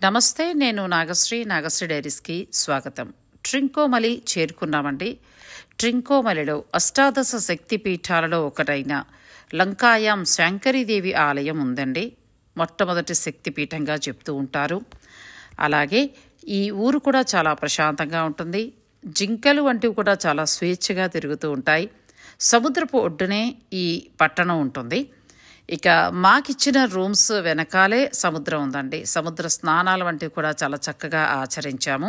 నమస్తే, నేను నాగశ్రీ డైరీస్కి స్వాగతం. ట్రింకోమలి చేరుకున్నామండి. ట్రింకోమలిలో అష్టాదశ శక్తి పీఠాలలో ఒకటైన లంకాయాం శాంకరీదేవి ఆలయం ఉందండి. మొట్టమొదటి శక్తిపీఠంగా చెప్తూ ఉంటారు. అలాగే ఈ ఊరు కూడా చాలా ప్రశాంతంగా ఉంటుంది. జింకలు వంటివి కూడా చాలా స్వేచ్ఛగా తిరుగుతూ ఉంటాయి. సముద్రపు ఒడ్డునే ఈ పట్టణం ఉంటుంది. ఇక మాకిచ్చిన రూమ్స్ వెనకాలే సముద్రం ఉందండి. సముద్ర స్నానాలు వంటివి కూడా చాలా చక్కగా ఆచరించాము.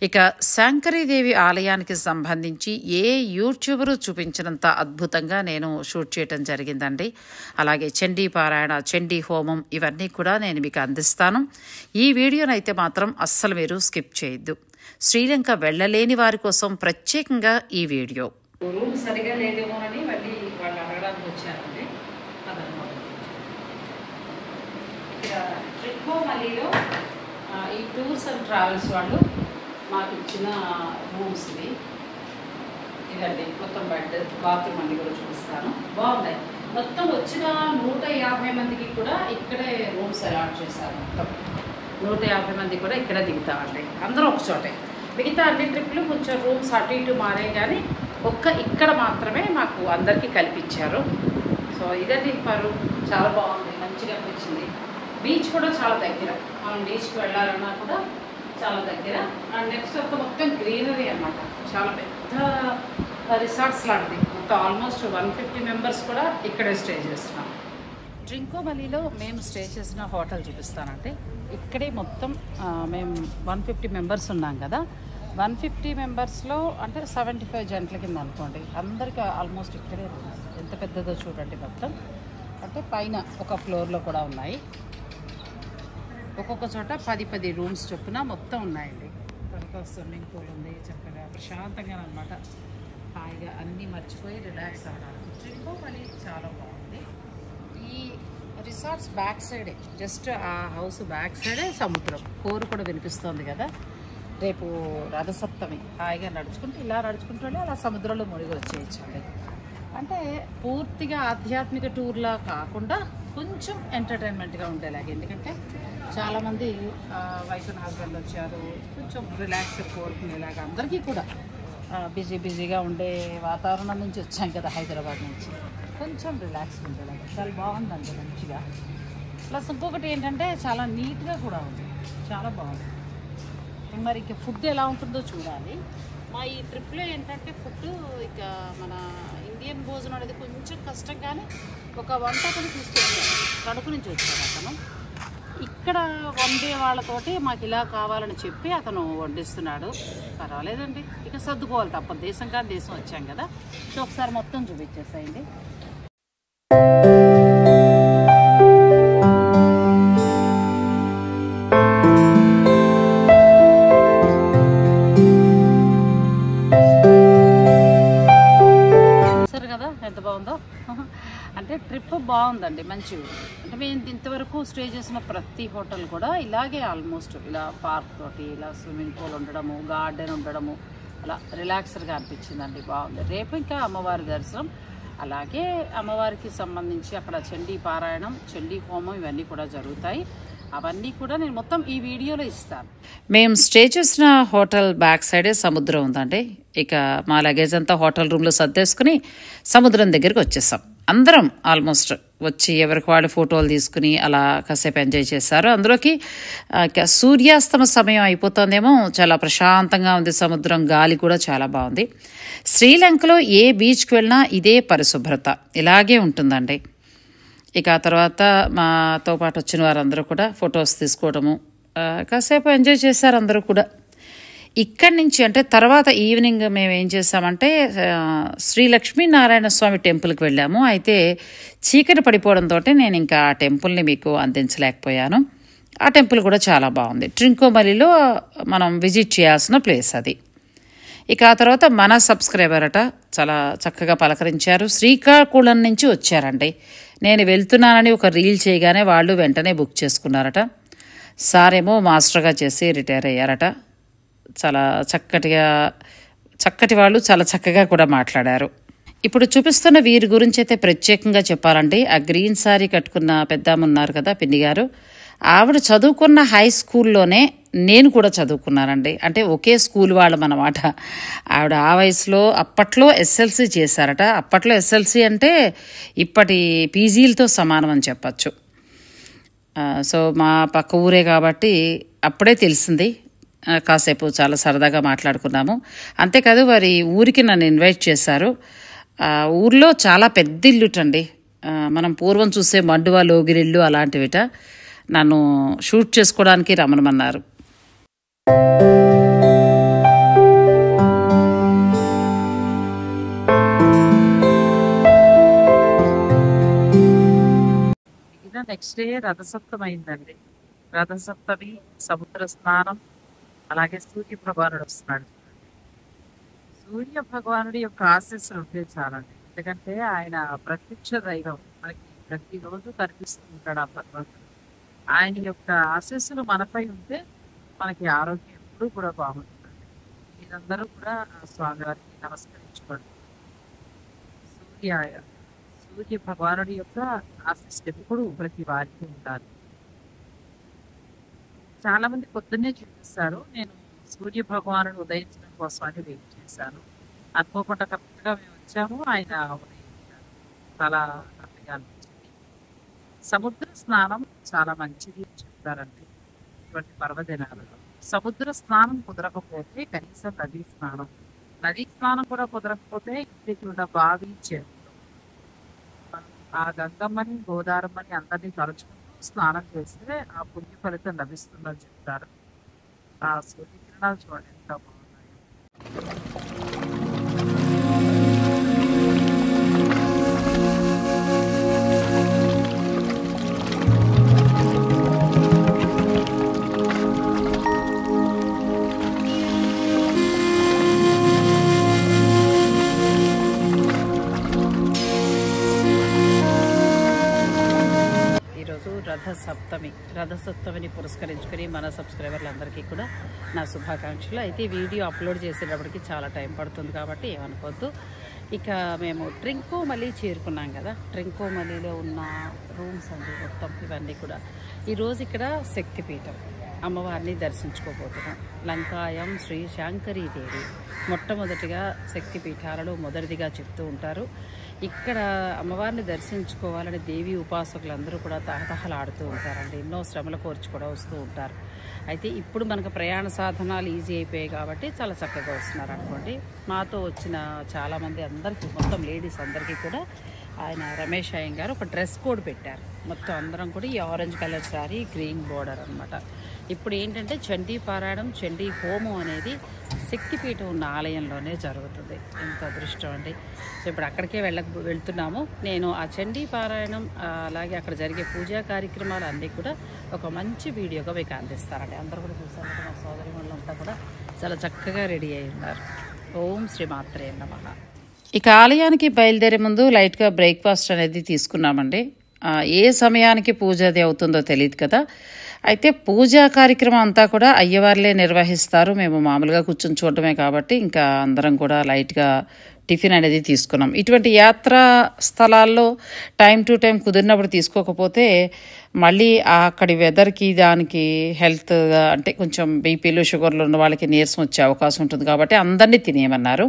ఇక శాంకరీదేవి ఆలయానికి సంబంధించి ఏ యూట్యూబరు చూపించినంత అద్భుతంగా నేను షూట్ చేయటం జరిగిందండి. అలాగే చండీ పారాయణ, చండీ హోమం ఇవన్నీ కూడా నేను మీకు అందిస్తాను. ఈ వీడియోనైతే మాత్రం అస్సలు మీరు స్కిప్ చేయొద్దు. శ్రీలంక వెళ్ళలేని వారి కోసం ప్రత్యేకంగా ఈ వీడియో. రూమ్ సరిగా లేదేమోనని మళ్ళీ వాళ్ళు అడగడానికి వచ్చారండి. ట్రింకోమలిలో ఈ టూర్స్ అండ్ ట్రావెల్స్ వాళ్ళు మాకు ఇచ్చిన రూమ్స్ ఇదండి. మొత్తం బెడ్, బాత్రూమ్ అన్ని కూడా చూపిస్తాను. బాగున్నాయి. మొత్తం వచ్చిన 150 మందికి కూడా ఇక్కడే రూమ్స్ అలాట్ చేశారు. మొత్తం 150 మంది కూడా ఇక్కడే దిగుతామండి. అందరూ ఒక చోటే. మిగతా అన్ని ట్రిప్లు కొంచెం రూమ్స్ అటు ఇటు మారే, కానీ ఇక్కడ మాత్రమే మాకు అందరికీ కల్పించారు. సో ఇదండి పరు చాలా బాగుంది, మంచిగా అనిపించింది. బీచ్ కూడా చాలా దగ్గర, మనం బీచ్కి వెళ్ళాలన్నా కూడా చాలా దగ్గర. అండ్ నెక్స్ట్ మొత్తం గ్రీనరీ అన్నమాట. చాలా పెద్ద రిసార్ట్స్ లాంటిది. మొత్తం ఆల్మోస్ట్ 150 మెంబర్స్ కూడా ఇక్కడే స్టే చేస్తున్నాం. ట్రింకోమలిలో మేము స్టే చేసిన హోటల్ చూపిస్తానంటే ఇక్కడే మొత్తం మేము 150 మెంబర్స్ ఉన్నాం కదా. 150 మెంబర్స్లో అంటే 75 జంటల కింద అనుకోండి. అందరికీ ఆల్మోస్ట్ ఇక్కడే ఎంత పెద్దదో చూడండి. మొత్తం అంటే పైన ఒక ఫ్లోర్లో కూడా ఉన్నాయి. ఒక్కొక్క చోట 10 రూమ్స్ చొప్పున మొత్తం ఉన్నాయండి. ఒక స్విమ్మింగ్ పూల్ ఉంది. చక్కగా ప్రశాంతంగా అనమాట. హాయిగా అన్నీ మర్చిపోయి రిలాక్స్ అవ్వడానికి ట్రింకోమలి చాలా బాగుంది. ఈ రిసార్ట్స్ బ్యాక్ సైడే, జస్ట్ ఆ హౌస్ బ్యాక్ సైడే సముద్రం. కోరు కూడా వినిపిస్తుంది కదా. రేపు రథసప్తమి హాయిగా నడుచుకుంటూ ఇలా నడుచుకుంటూనే అలా సముద్రంలో మునిగి వచ్చేయచ్చండి. అంటే పూర్తిగా ఆధ్యాత్మిక టూర్లా కాకుండా కొంచెం ఎంటర్టైన్మెంట్గా ఉండేలాగా. ఎందుకంటే చాలామంది వైఫ్ అండ్ హస్బెండ్ వచ్చారు, కొంచెం రిలాక్స్ కోరుకునేలాగా. అందరికీ కూడా బిజీగా ఉండే వాతావరణం నుంచి వచ్చాం కదా, హైదరాబాద్ నుంచి. కొంచెం రిలాక్స్ ఉండేలాగా చాలా బాగుందండి, మంచిగా. ప్లస్ ఇంకొకటి ఏంటంటే చాలా నీట్గా కూడా ఉంది, చాలా బాగుంది. మరి ఇక ఫుడ్ ఎలా ఉంటుందో చూడాలి. మా ఈ ట్రిప్లో ఏంటంటే ఫుడ్ ఇక మన ఇండియన్ భోజనం అనేది కొంచెం కష్టం, కానీ ఒక వంటకుని తీసుకొచ్చాను. తణుకు నుంచి వచ్చాడు అతను. ఇక్కడ వండే వాళ్ళతోటి మాకు ఇలా కావాలని చెప్పి అతను వడ్డిస్తున్నాడు. పర్వాలేదండి, ఇక సర్దుకోవాలి తప్పదు. దేశం కాదు దేశం వచ్చాం కదా. సో ఒకసారి మొత్తం చూపించేసాయండి. ఎంత బాగుందో. అంటే ట్రిప్ బాగుందండి, మంచిగా. అంటే మేము ఇంతవరకు స్టే చేసిన ప్రతి హోటల్ కూడా ఇలాగే ఆల్మోస్ట్ ఇలా పార్క్ తోటి, ఇలా స్విమ్మింగ్ పూల్ ఉండడము, గార్డెన్ ఉండడము, అలా రిలాక్స్డ్గా అనిపించిందండి. బాగుంది. రేపు ఇంకా అమ్మవారి దర్శనం, అలాగే అమ్మవారికి సంబంధించి అక్కడ చండీ పారాయణం, చండీ హోమం ఇవన్నీ కూడా జరుగుతాయి. అవన్నీ కూడా నేను మొత్తం ఈ వీడియోలో ఇస్తాను. మేము స్టే చేసిన హోటల్ బ్యాక్ సైడే సముద్రం ఉందండి. ఇక మా లగేజ్ అంతా హోటల్ రూమ్లో సర్దేసుకుని సముద్రం దగ్గరికి వచ్చేసాం. అందరం ఆల్మోస్ట్ వచ్చి ఎవరికి వాళ్ళు ఫోటోలు తీసుకుని అలా కాసేపు ఎంజాయ్ చేశారు. అందులోకి ఇక సూర్యాస్తమ సమయం అయిపోతుందేమో. చాలా ప్రశాంతంగా ఉంది సముద్రం, గాలి కూడా చాలా బాగుంది. శ్రీలంకలో ఏ బీచ్కి వెళ్ళినా ఇదే పరిశుభ్రత ఇలాగే ఉంటుందండి. ఇక ఆ తర్వాత మాతో పాటు వచ్చిన వారందరూ కూడా ఫొటోస్ తీసుకోవడము, కాసేపు ఎంజాయ్ చేశారు అందరూ కూడా. ఇక్కడి నుంచి అంటే తర్వాత ఈవినింగ్ మేము ఏం చేసామంటే శ్రీ లక్ష్మీనారాయణ స్వామి టెంపుల్కి వెళ్ళాము. అయితే చీకటి పడిపోవడంతో నేను ఇంకా ఆ టెంపుల్ని మీకు అందించలేకపోయాను. ఆ టెంపుల్ కూడా చాలా బాగుంది. ట్రింకోమలిలో మనం విజిట్ చేయాల్సిన ప్లేస్ అది. ఇక ఆ తర్వాత మన సబ్స్క్రైబర్ అట చాలా చక్కగా పలకరించారు. శ్రీకాకుళం నుంచి వచ్చారండి. నేను వెళ్తున్నానని ఒక రీల్ చేయగానే వాళ్ళు వెంటనే బుక్ చేసుకున్నారట. సారేమో మాస్టర్గా చేసి రిటైర్ అయ్యారట. చాలా చక్కటి వాళ్ళు చాలా చక్కగా కూడా మాట్లాడారు. ఇప్పుడు చూపిస్తున్న వీరి గురించి అయితే ప్రత్యేకంగా చెప్పాలండి. ఆ గ్రీన్ సారీ కట్టుకున్న పెద్దామె ఉన్నారు కదా, పిన్ని గారు. ఆవిడ చదువుకున్న హై స్కూల్లోనే నేను కూడా చదువుకున్నానండి. అంటే ఒకే స్కూల్ వాళ్ళం అన్నమాట. ఆవిడ ఆ వయసులో అప్పట్లో ఎస్ఎల్సి చేశారట. అప్పట్లో ఎస్ఎల్సి అంటే ఇప్పటి పీజీలతో సమానం అని చెప్పచ్చు. సో మా పక్క ఊరే కాబట్టి అప్పుడే తెలిసింది. కాసేపు చాలా సరదాగా మాట్లాడుకున్నాము. అంతేకాదు వారి ఊరికి నన్ను ఇన్వైట్ చేశారు. ఊర్లో చాలా పెద్ద ఇల్లుటండి. మనం పూర్వం చూసే మండువా లోగిరిల్లు అలాంటివిట. నన్ను షూట్ చేసుకోవడానికి రమ్మనమన్నారు. నెక్స్ట్ డే రథసప్తమి అయిందండి. రథసప్తమి, సముద్ర స్నానం, అలాగే సూర్య భగవానుడు వస్తున్నాడు. సూర్య భగవానుడి యొక్క ఆశీస్సులు ఉంటే చాలండి. ఎందుకంటే ఆయన ప్రత్యక్ష దైవం, మనకి ప్రతిరోజు కనిపిస్తూ ఉంటాడు ఆ భగవంతుడు. ఆయన యొక్క ఆశీస్సులు మనపై ఉంటే మనకి ఆరోగ్యం ఎప్పుడూ కూడా బాగుంటుందండి. మీరందరూ కూడా ఆ స్వామివారికి నమస్కరించుకోండి. సూర్య భగవానుడి యొక్క ఆశీస్సులు ఎప్పుడు ప్రతి వారికి ఉండాలి. చాలా మంది పొద్దున్నే చూపిస్తారు. నేను సూర్య భగవానుడు ఉదయించడం కోసం అని వెయిట్ చేశాను. అనుకోకుండా కరెక్ట్గా మేము వచ్చాము, ఆయన ఉదయించారు. చాలా హ్యాపీగా అనిపించింది. సముద్ర స్నానం చాలా మంచిది అని చెప్తారండి ఇటువంటి పర్వదినాలలో. సముద్ర స్నానం కుదరకపోతే కనీసం నదీ స్నానం కూడా కుదరకపోతే ఇంటికి ఉన్న బావి, చెరువు, ఆ గంగమ్మని, గోదారమ్మని అందరినీ తలుచుకుంటూ స్నానం చేస్తే ఆ పుణ్య ఫలితం లభిస్తుందని చెప్తారు. ఆ సూర్యకిరణాలు చూడండి ఎంత బాగున్నాయో. రథసప్తమిని పురస్కరించుకొని మన సబ్స్క్రైబర్లందరికీ కూడా నా శుభాకాంక్షలు. అయితే ఈ వీడియో అప్లోడ్ చేసేటప్పటికి చాలా టైం పడుతుంది కాబట్టి ఏమనుకోవద్దు. ఇక మేము ట్రింకోమలి చేరుకున్నాం కదా. ట్రింకోమలిలో ఉన్న రూమ్స్ అండి మొత్తం ఇవన్నీ కూడా. ఈరోజు ఇక్కడ శక్తిపీఠం, అమ్మవారిని దర్శించుకోబోతున్నాం. లంకాయం శ్రీ శాంకరీదేవి మొట్టమొదటిగా శక్తిపీఠాలలో మొదటిదిగా చెప్తూ ఉంటారు. ఇక్కడ అమ్మవారిని దర్శించుకోవాలని దేవి ఉపాసకులందరూ కూడా తహతహలాడుతూ ఉంటారండి. ఎన్నో శ్రమల కోర్చి కూడా వస్తూ ఉంటారు. అయితే ఇప్పుడు మనకు ప్రయాణ సాధనాలు ఈజీ అయిపోయాయి కాబట్టి చాలా చక్కగా వస్తున్నారు అనుకోండి. మాతో వచ్చిన చాలామంది అందరికీ, మొత్తం లేడీస్ అందరికీ కూడా ఆయన రమేష్ అయ్యం గారు ఒక డ్రెస్ కోడ్ పెట్టారు. మొత్తం అందరం కూడా ఈ orange colour sari, green border అనమాట. ఇప్పుడు ఏంటంటే చండీ పారాయణం, చండీ హోమం అనేది శక్తిపీఠం ఉన్న ఆలయంలోనే జరుగుతుంది. ఎంత అదృష్టం అండి. సో ఇప్పుడు అక్కడికే వెళ్తున్నాము. నేను ఆ చండీ పారాయణం అలాగే అక్కడ జరిగే పూజా కార్యక్రమాలు అన్నీ కూడా ఒక మంచి వీడియోగా మీకు అందిస్తారండి. అందరూ కూడా చూసారు, మా సోదరి వాళ్ళంతా కూడా చాలా చక్కగా రెడీ అయి ఉన్నారు. ఓం శ్రీ మాత్రే నమః. ఇక ఆలయానికి బయలుదేరే ముందు లైట్గా బ్రేక్ఫాస్ట్ అనేది తీసుకున్నామండి. ఏ సమయానికి పూజ అది అవుతుందో తెలియదు కదా. అయితే పూజా కార్యక్రమం అంతా కూడా అయ్యవార్లే నిర్వహిస్తారు. మేము మామూలుగా కూర్చొని చూడటమే కాబట్టి ఇంకా అందరం కూడా లైట్గా టిఫిన్ అనేది తీసుకున్నాం. ఇటువంటి యాత్రా స్థలాల్లో టైం టు టైం కుదిరినప్పుడు తీసుకోకపోతే మళ్ళీ అక్కడి వెదర్కి దానికి హెల్త్గా అంటే కొంచెం బీపీలు షుగర్లు ఉన్న వాళ్ళకి నీరసం వచ్చే అవకాశం ఉంటుంది కాబట్టి అందరినీ తినేయమన్నారు.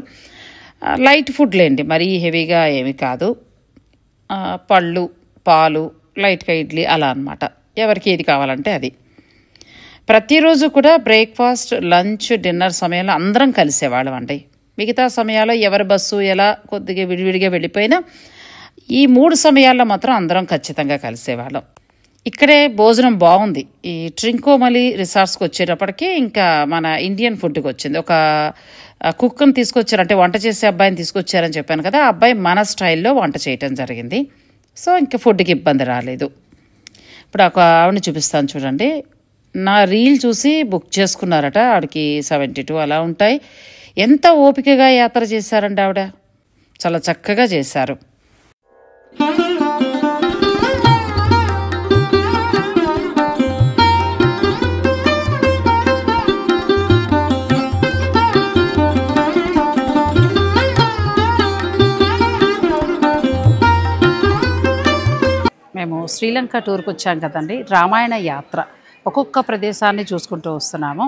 లైట్ ఫుడ్ లేండి, మరీ హెవీగా ఏమి కాదు. పళ్ళు, పాలు, లైట్గా ఇడ్లీ అలా అన్నమాట. ఎవరికి ఏది కావాలంటే అది. ప్రతిరోజు కూడా బ్రేక్ఫాస్ట్, లంచ్, డిన్నర్ సమయంలో అందరం కలిసేవాళ్ళం అండి. మిగతా సమయాల్లో ఎవరి బస్సు ఎలా కొద్దిగా విడివిడిగా వెళ్ళిపోయినా ఈ 3 సమయాల్లో మాత్రం అందరం ఖచ్చితంగా కలిసేవాళ్ళం. ఇక్కడే భోజనం బాగుంది. ఈ ట్రింకోమలి రిసార్ట్స్కి వచ్చేటప్పటికి ఇంకా మన ఇండియన్ ఫుడ్కి వచ్చింది. ఒక కుక్ని తీసుకొచ్చారు, అంటే వంట చేసే అబ్బాయిని తీసుకొచ్చారని చెప్పాను కదా. ఆ అబ్బాయి మన స్టైల్లో వంట చేయటం జరిగింది. సో ఇంకా ఫుడ్కి ఇబ్బంది రాలేదు. ఇప్పుడు ఒక ఆవిడని చూపిస్తాను చూడండి. నా రీల్ చూసి బుక్ చేసుకున్నారట. ఆవిడకి 72 అలా ఉంటాయి. ఎంత ఓపికగా యాత్ర చేశారండి ఆవిడ. చాలా చక్కగా చేశారు. శ్రీలంక టూర్కి వచ్చాం కదండి. రామాయణ యాత్ర ఒక్కొక్క ప్రదేశాన్ని చూసుకుంటూ వస్తున్నాము.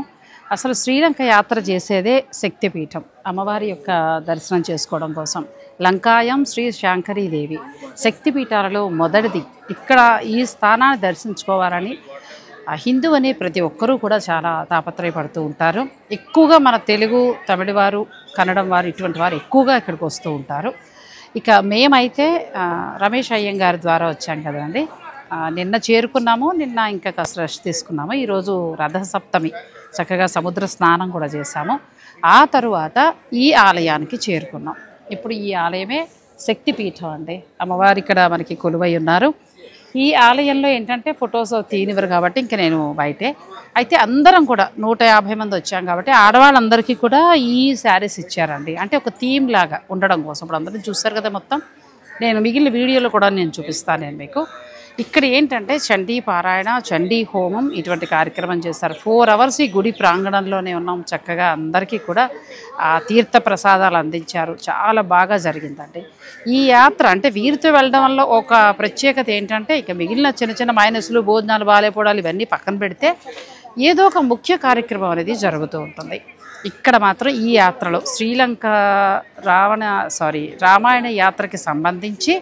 అసలు శ్రీలంక యాత్ర చేసేదే శక్తిపీఠం, అమ్మవారి యొక్క దర్శనం చేసుకోవడం కోసం. లంకాయం శ్రీ శాంకరీదేవి శక్తిపీఠాలలో మొదటిది. ఇక్కడ ఈ స్థానాన్ని దర్శించుకోవాలని హిందూ అనే ప్రతి ఒక్కరూ కూడా చాలా తాపత్రయపడుతూ ఉంటారు. ఎక్కువగా మన తెలుగు, తమిళ వారు, కన్నడం వారు, ఇటువంటి వారు ఎక్కువగా ఇక్కడికి వస్తూ ఉంటారు. ఇక మేమైతే రమేష్ అయ్యంగారి ద్వారా వచ్చాం కదండి. నిన్న చేరుకున్నాము, నిన్న ఇంకా కాస్త రెస్ట్ తీసుకున్నాము. ఈరోజు రథసప్తమి, చక్కగా సముద్ర స్నానం కూడా చేశాము. ఆ తరువాత ఈ ఆలయానికి చేరుకున్నాం. ఇప్పుడు ఈ ఆలయమే శక్తిపీఠం అండి. అమ్మవారు ఇక్కడ మనకి కొలువై ఉన్నారు. ఈ ఆలయంలో ఏంటంటే ఫొటోస్ తీనివ్వరు కాబట్టి ఇంకా నేను బయటే. అయితే అందరం కూడా 150 మంది వచ్చాం కాబట్టి ఆడవాళ్ళందరికీ కూడా ఈ శారీస్ ఇచ్చారండి. అంటే ఒక థీమ్ లాగా ఉండడం కోసం. ఇప్పుడు అందరినీ చూస్తారు కదా మొత్తం. నేను మిగిలిన వీడియోలో కూడా నేను చూపిస్తాను నేను మీకు. ఇక్కడ ఏంటంటే చండీ పారాయణ, చండీ హోమం ఇటువంటి కార్యక్రమం చేస్తారు. 4 hours ఈ గుడి ప్రాంగణంలోనే ఉన్నాం. చక్కగా అందరికీ కూడా తీర్థ ప్రసాదాలు అందించారు. చాలా బాగా జరిగిందండి ఈ యాత్ర. అంటే వీరితో వెళ్ళడం వల్ల ఒక ప్రత్యేకత ఏంటంటే ఇక మిగిలిన చిన్న చిన్న మైనస్లు, భోజనాలు, బాలేపోవడాలు ఇవన్నీ పక్కన పెడితే ఏదో ఒక ముఖ్య కార్యక్రమం అనేది జరుగుతూ ఉంటుంది. ఇక్కడ మాత్రం ఈ యాత్రలో శ్రీలంక రామాయణ యాత్రకి సంబంధించి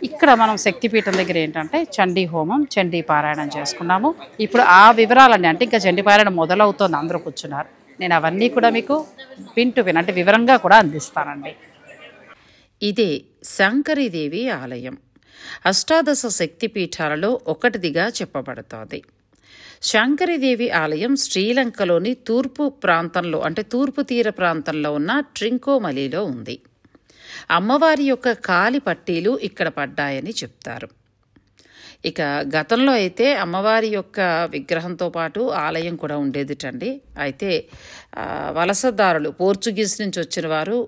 ఇక్కడ మనం శక్తిపీఠం దగ్గర ఏంటంటే చండీ హోమం, చండీ పారాయణం చేసుకున్నాము. ఇప్పుడు ఆ వివరాలన్నీ, అంటే ఇంకా చండీ పారాయణం మొదలవుతోంది, అందరూ కూర్చున్నారు. నేను అవన్నీ కూడా మీకు అంటే వివరంగా కూడా అందిస్తానండి. ఇదే శంకరీదేవి ఆలయం. అష్టాదశ శక్తిపీఠాలలో ఒకటిదిగా చెప్పబడుతోంది. శంకరీదేవి ఆలయం శ్రీలంకలోని తూర్పు ప్రాంతంలో, అంటే తూర్పు తీర ప్రాంతంలో ఉన్న ట్రింకోమలిలో ఉంది. అమ్మవారి యొక్క కాలి పట్టీలు ఇక్కడ పడ్డాయని చెప్తారు. ఇక గతంలో అయితే అమ్మవారి యొక్క విగ్రహంతో పాటు ఆలయం కూడా ఉండేదిటండి. అయితే వలసదారులు, పోర్చుగీస్ నుంచి వచ్చిన వారు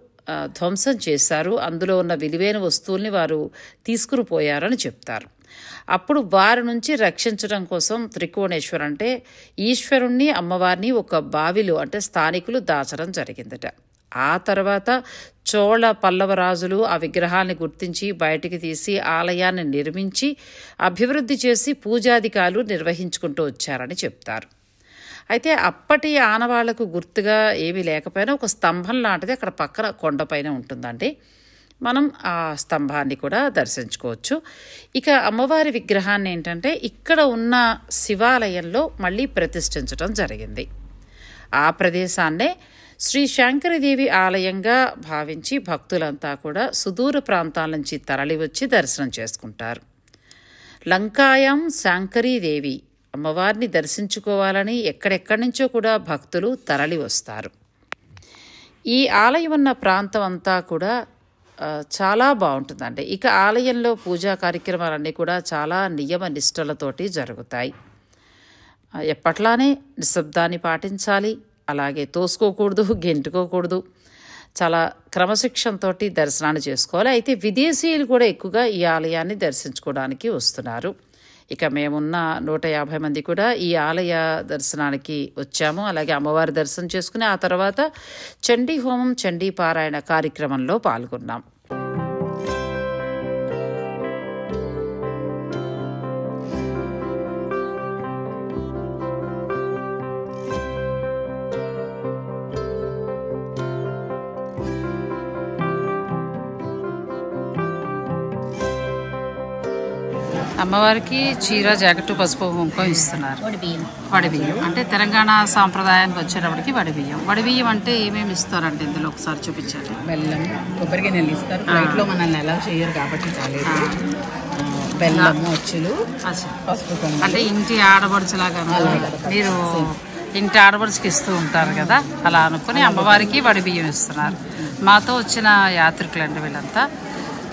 ధ్వంసం చేశారు. అందులో ఉన్న విలువైన వస్తువుల్ని వారు తీసుకుని పోయారని చెప్తారు. అప్పుడు వారి నుంచి రక్షించడం కోసం త్రికోణేశ్వర్, అంటే ఈశ్వరుణ్ణి, అమ్మవారిని ఒక బావిలో, అంటే స్థానికులు దాచడం జరిగిందట. ఆ తర్వాత చోళ పల్లవ రాజులు ఆ విగ్రహాన్ని గుర్తించి బయటికి తీసి ఆలయాన్ని నిర్మించి అభివృద్ధి చేసి పూజాధికారులు నిర్వహించుకుంటూ వచ్చారని చెప్తారు. అయితే అప్పటి ఆనవాళ్లకు గుర్తుగా ఏమీ లేకపోయినా ఒక స్తంభం లాంటిది అక్కడ పక్కన కొండపైన ఉంటుందండి. మనం ఆ స్తంభాన్ని కూడా దర్శించుకోవచ్చు. ఇక అమ్మవారి విగ్రహాన్ని ఏంటంటే ఇక్కడ ఉన్న శివాలయంలో మళ్ళీ ప్రతిష్ఠించడం జరిగింది. ఆ ప్రదేశాన్నే శ్రీ శంకరీదేవి ఆలయంగా భావించి భక్తులంతా కూడా సుదూర ప్రాంతాల నుంచి తరలివచ్చి దర్శనం చేసుకుంటారు. లంకాయం శంకరీదేవి అమ్మవారిని దర్శించుకోవాలని ఎక్కడెక్కడి నుంచో కూడా భక్తులు తరలి వస్తారు. ఈ ఆలయం ఉన్న ప్రాంతం అంతా కూడా చాలా బాగుంటుందండి. ఇక ఆలయంలో పూజా కార్యక్రమాలన్నీ కూడా చాలా నియమ నిష్టలతోటి జరుగుతాయి. ఎప్పట్లానే నిశ్శబ్దాన్ని పాటించాలి, అలాగే తోసుకోకూడదు, గెంటుకోకూడదు. చాలా క్రమశిక్షణతో దర్శనాన్ని చేసుకోవాలి. అయితే విదేశీయులు కూడా ఎక్కువగా ఈ ఆలయాన్ని దర్శించుకోవడానికి వస్తున్నారు. ఇక మేమున్న 150 మంది కూడా ఈ ఆలయ దర్శనానికి వచ్చాము. అలాగే అమ్మవారి దర్శనం చేసుకుని ఆ తర్వాత చండీ హోమం, చండీ పారాయణ కార్యక్రమంలో పాల్గొన్నాం. అమ్మవారికి చీర, జాకెట్, పసుపు, కుంకుమ ఇస్తున్నారు. వడిబియ్యం అంటే తెలంగాణ సాంప్రదాయానికి వచ్చేటప్పటికి వడిబియ్యం అంటే ఏమేమి ఇస్తారంటే ఇందులో ఒకసారి చూపించాలి. బెల్లం, కొబ్బరి గిన్నెలు ఇస్తారు. ఫ్లైట్లో మనల్ని ఎలా చేయరు కాబట్టి కాలేదు. బెల్లము, అచ్చులు, పసుపు, అంటే ఇంటి ఆడబడుచులాగా మీరు ఇంటి ఆడబడుచుకి ఇస్తూ ఉంటారు కదా, అలా అనుకుని అమ్మవారికి వడిబియ్యం ఇస్తున్నారు. మాతో వచ్చిన యాత్రికులండి వీళ్ళంతా.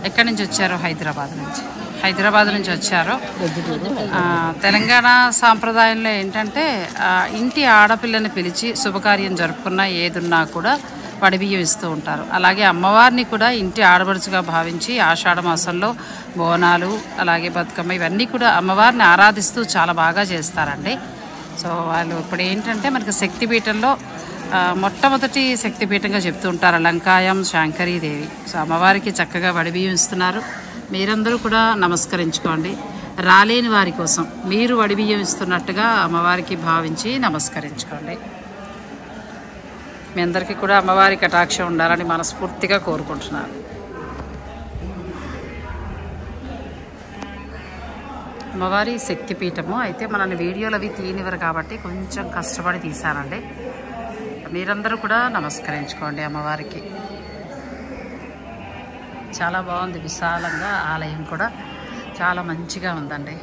ఎక్కడి నుంచి వచ్చారు? హైదరాబాద్ నుంచి వచ్చారు. తెలంగాణ సాంప్రదాయంలో ఏంటంటే ఇంటి ఆడపిల్లని పిలిచి శుభకార్యం జరుపుకున్న ఏదున్నా కూడా వడిబియ్యం ఇస్తూ ఉంటారు. అలాగే అమ్మవారిని కూడా ఇంటి ఆడపడుచుగా భావించి ఆషాఢ మాసంలో బోనాలు, అలాగే బతుకమ్మ ఇవన్నీ కూడా అమ్మవారిని ఆరాధిస్తూ చాలా బాగా చేస్తారండి. సో వాళ్ళు ఇప్పుడు ఏంటంటే మనకి శక్తిపీఠంలో మొట్టమొదటి శక్తిపీఠంగా చెప్తూ ఉంటారు లంకాయం శంకరీదేవి. సో అమ్మవారికి చక్కగా వడిబియ్యం ఇస్తున్నారు. మీరందరూ కూడా నమస్కరించుకోండి. రాలేని వారి కోసం మీరు వడిబియ్యం ఇస్తున్నట్టుగా అమ్మవారికి భావించి నమస్కరించుకోండి. మీ అందరికీ కూడా అమ్మవారి కటాక్షం ఉండాలని మనస్ఫూర్తిగా కోరుకుంటున్నాను. అమ్మవారి శక్తిపీఠము అయితే మనల్ని వీడియోలు అవి తీయనివ్వరు కాబట్టి కొంచెం కష్టపడి తీశానండి. మీరందరూ కూడా నమస్కరించుకోండి అమ్మవారికి. చాలా బాగుంది, విశాలంగా ఆలయం కూడా చాలా మంచిగా ఉందండి.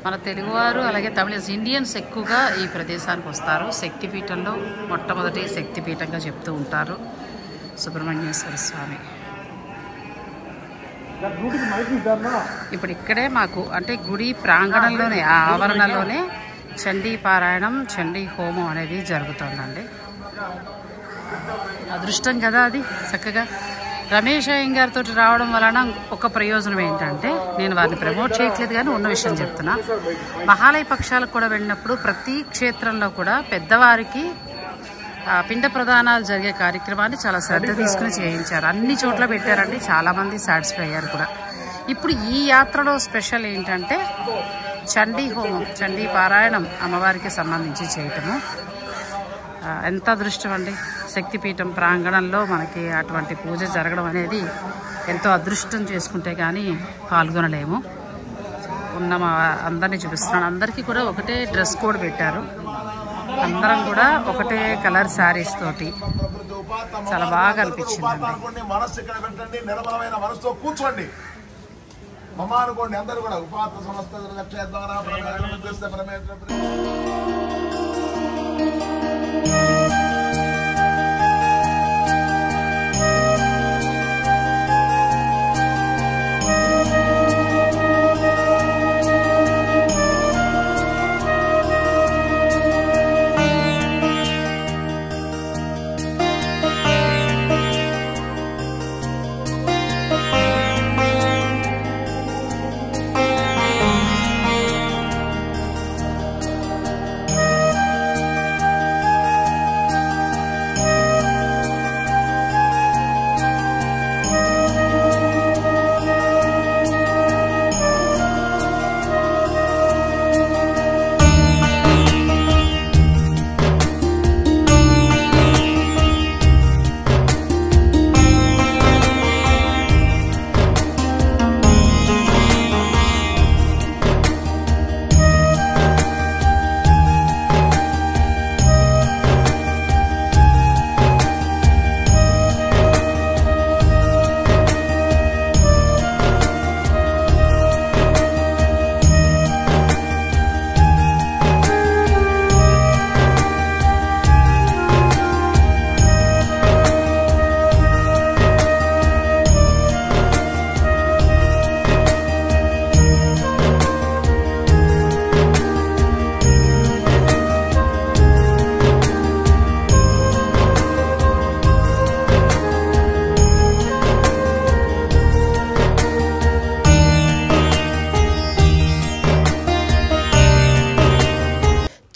మన తెలుగువారు అలాగే ఇండియన్స్ ఎక్కువగా ఈ ప్రదేశానికి వస్తారు. శక్తిపీఠంలో మొట్టమొదటి శక్తిపీఠంగా చెప్తూ ఉంటారు సుబ్రహ్మణ్యేశ్వర స్వామి. ఇప్పుడు ఇక్కడే మాకు అంటే గుడి ప్రాంగణంలోనే ఆ ఆవరణలోనే చండీ పారాయణం, చండీ హోమం అనేది జరుగుతుందండి. అదృష్టం కదా అది. చక్కగా రమేష్ అయ్యంగారితో రావడం వలన ఒక ప్రయోజనం ఏంటంటే, నేను వారిని ప్రమోట్ చేయట్లేదు కానీ ఉన్న విషయం చెప్తున్నా, మహాలయ పక్షాలకు కూడా వెళ్ళినప్పుడు ప్రతి క్షేత్రంలో కూడా పెద్దవారికి పిండ ప్రదానాలు జరిగే కార్యక్రమాన్ని చాలా శ్రద్ధ తీసుకుని చేయించారు. అన్ని చోట్ల పెట్టారండి, చాలామంది సాటిస్ఫై అయ్యారు కూడా. ఇప్పుడు ఈ యాత్రలో స్పెషల్ ఏంటంటే చండీ హోమం, చండీ పారాయణం అమ్మవారికి సంబంధించి చేయటము. ఎంత అదృష్టం అండి. శక్తిపీఠం ప్రాంగణంలో మనకి అటువంటి పూజ జరగడం అనేది ఎంతో అదృష్టం చేసుకుంటే కానీ పాల్గొనలేము. ఉన్న మా అందరినీ చూపిస్తున్నాను. అందరికీ కూడా ఒకటే డ్రెస్ కోడ్ పెట్టారు. అందరం కూడా ఒకటే కలర్ శారీస్ తోటి చాలా బాగా అనిపించింది. కూర్చోండి మమ్మ అనుకోండి. అందరూ కూడా ఉపాత సమస్త ద్వారా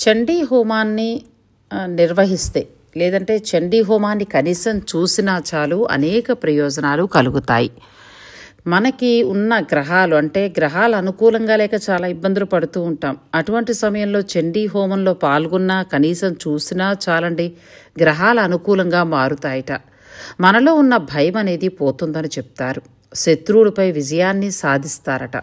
చండీ హోమాన్ని నిర్వహిస్తే లేదంటే చండీ హోమాన్ని కనీసం చూసినా చాలు అనేక ప్రయోజనాలు కలుగుతాయి. మనకి ఉన్న గ్రహాలు అంటే గ్రహాలు అనుకూలంగా లేక చాలా ఇబ్బందులు పడుతూ ఉంటాం. అటువంటి సమయంలో చండీ హోమంలో పాల్గొన్నా కనీసం చూసినా చాలండి, గ్రహాలు అనుకూలంగా మారుతాయట. మనలో ఉన్న భయం అనేది పోతుందని చెప్తారు. శత్రువులపై విజయాన్ని సాధిస్తారట.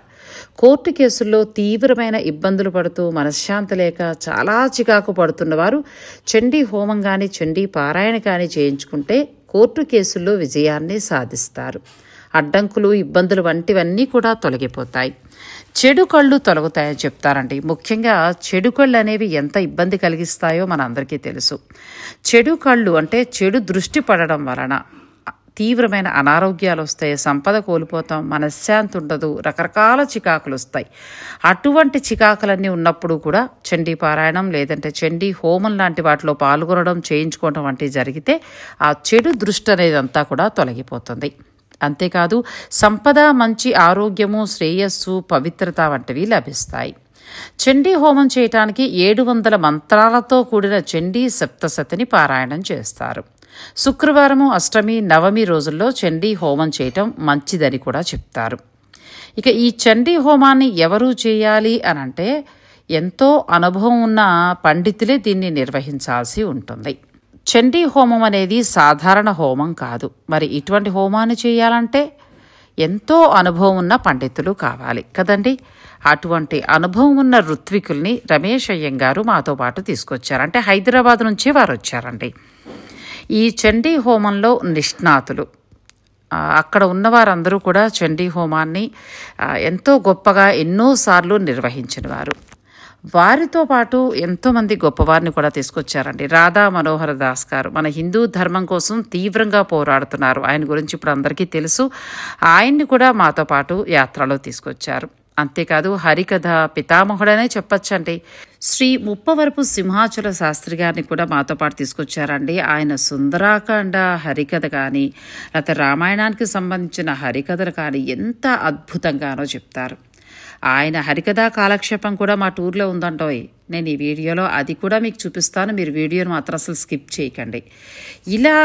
కోర్టు కేసుల్లో తీవ్రమైన ఇబ్బందులు పడుతూ మనశ్శాంతి లేక చాలా చికాకు పడుతున్నవారు చండీ హోమం కానీ చండీ పారాయణ కానీ చేయించుకుంటే కోర్టు కేసుల్లో విజయాన్ని సాధిస్తారు. అడ్డంకులు, ఇబ్బందులు వంటివన్నీ కూడా తొలగిపోతాయి. చెడు కళ్ళు తొలగుతాయని చెప్తారండి. ముఖ్యంగా చెడు కళ్ళు అనేవి ఎంత ఇబ్బంది కలిగిస్తాయో మనందరికీ తెలుసు. చెడు కళ్ళు అంటే చెడు దృష్టి పడడం వలన తీవ్రమైన అనారోగ్యాలు వస్తాయి, సంపద కోల్పోతాం, మనశ్శాంతి ఉండదు, రకరకాల చికాకులు వస్తాయి. అటువంటి చికాకులన్నీ ఉన్నప్పుడు కూడా చండీ పారాయణం లేదంటే చండీ హోమం లాంటి వాటిలో పాల్గొనడం, చేయించుకోవడం వంటివి జరిగితే ఆ చెడు దృష్టి అనేది అంతా కూడా తొలగిపోతుంది. అంతేకాదు సంపద, మంచి ఆరోగ్యము, శ్రేయస్సు, పవిత్రత వంటివి లభిస్తాయి. చండీ హోమం చేయటానికి 700 మంత్రాలతో కూడిన చండీ సప్తశతిని పారాయణం చేస్తారు. శుక్రవారము, అష్టమి, నవమి రోజుల్లో చండీ హోమం చేయటం మంచిదని కూడా చెప్తారు. ఇక ఈ చండీ హోమాన్ని ఎవరు చేయాలి అని అంటే ఎంతో అనుభవం ఉన్న పండితులే దీన్ని నిర్వహించాల్సి ఉంటుంది. చండీ హోమం అనేది సాధారణ హోమం కాదు. మరి ఇటువంటి హోమాన్ని చేయాలంటే ఎంతో అనుభవం ఉన్న పండితులు కావాలి కదండి. అటువంటి అనుభవం ఉన్న ఋత్వికుల్ని రమేష్ అయ్యంగారు మాతో పాటు తీసుకొచ్చారు. అంటే హైదరాబాద్ నుంచే వారు వచ్చారండి. ఈ చండీ హోమంలో నిష్ణాతులు, అక్కడ ఉన్నవారందరూ కూడా చండీ హోమాన్ని ఎంతో గొప్పగా ఎన్నోసార్లు నిర్వహించిన వారు. వారితో పాటు ఎంతోమంది గొప్పవారిని కూడా తీసుకొచ్చారండి. రాధా మనోహర్ దాస్ గారు మన హిందూ ధర్మం కోసం తీవ్రంగా పోరాడుతున్నారు. ఆయన గురించి ఇప్పుడు అందరికీ తెలుసు. ఆయన్ని కూడా మాతో పాటు యాత్రలో తీసుకొచ్చారు. అంతేకాదు హరికథ పితామహుడనే చెప్పచ్చండి. శ్రీ ముప్పవరపు సింహాచల శాస్త్రి గారిని కూడా మాతో పాటు తీసుకొచ్చారండి. ఆయన సుందరాకాండ హరికథ కానీ లేకపోతే రామాయణానికి సంబంధించిన హరికథలు కానీ ఎంత అద్భుతంగానో చెప్తారు. ఆయన హరికథా కాలక్షేపం కూడా మా టూర్లో ఉందంటోయ్. నేను ఈ వీడియోలో అది కూడా మీకు చూపిస్తాను. మీరు వీడియోను మాత్రం అసలు స్కిప్ చేయకండి. ఇలా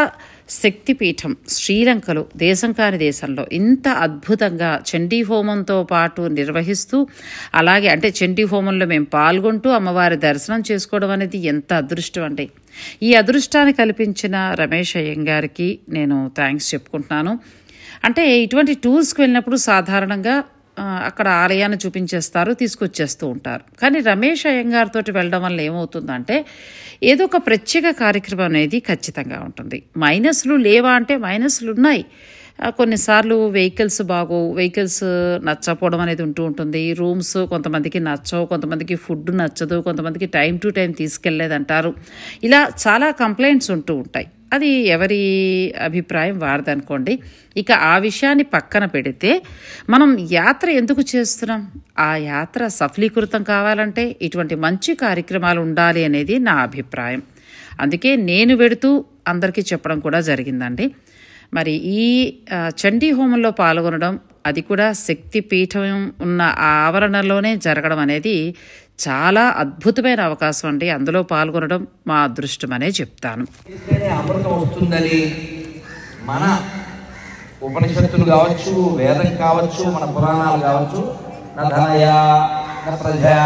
శక్తిపీఠం శ్రీలంకలో దేశం కాని దేశంలో ఇంత అద్భుతంగా చండీ హోమంతో పాటు నిర్వహిస్తూ, అలాగే అంటే చండీ హోమంలో మేము పాల్గొంటూ అమ్మవారి దర్శనం చేసుకోవడం అనేది ఎంత అదృష్టం అండి. ఈ అదృష్టాన్ని కల్పించిన రమేష్ అయ్యంగారికి నేను థ్యాంక్స్ చెప్పుకుంటున్నాను. అంటే ఇటువంటి టూర్స్కి వెళ్ళినప్పుడు సాధారణంగా అక్కడ ఆలయాన్ని చూపించేస్తారు, తీసుకొచ్చేస్తూ ఉంటారు. కానీ రమేష్ అయ్యంగారితో వెళ్ళడం వల్ల ఏమవుతుందంటే ఏదో ఒక ప్రత్యేక కార్యక్రమం అనేది ఖచ్చితంగా ఉంటుంది. మైనస్లు లేవా అంటే మైనస్లు ఉన్నాయి. కొన్నిసార్లు వెహికల్స్ నచ్చకపోవడం అనేది ఉంటూ ఉంటుంది. రూమ్స్ కొంతమందికి నచ్చవు, కొంతమందికి ఫుడ్ నచ్చదు, కొంతమందికి టైం టు టైం తీసుకెళ్లేదంటారు. ఇలా చాలా కంప్లైంట్స్ ఉంటూ ఉంటాయి. అది ఎవరి అభిప్రాయం వారిదనుకోండి. ఇక ఆ విషయాన్ని పక్కన పెడితే మనం యాత్ర ఎందుకు చేస్తున్నాం, ఆ యాత్ర సఫలీకృతం కావాలంటే ఇటువంటి మంచి కార్యక్రమాలు ఉండాలి అనేది నా అభిప్రాయం. అందుకే నేను వెడుతూ అందరికీ చెప్పడం కూడా జరిగిందండి. మరి ఈ చండీ హోమంలో పాల్గొనడం, అది కూడా శక్తిపీఠం ఉన్న ఆవరణలోనే జరగడం అనేది చాలా అద్భుతమైన అవకాశం అండి. అందులో పాల్గొనడం మా అదృష్టం అనే చెప్తాను. అమృతం వస్తుందని మన ఉపనిషత్తులు కావచ్చు, వేదం కావచ్చు, మన పురాణాలు కావచ్చు, నా ధనయ నా ప్రజయ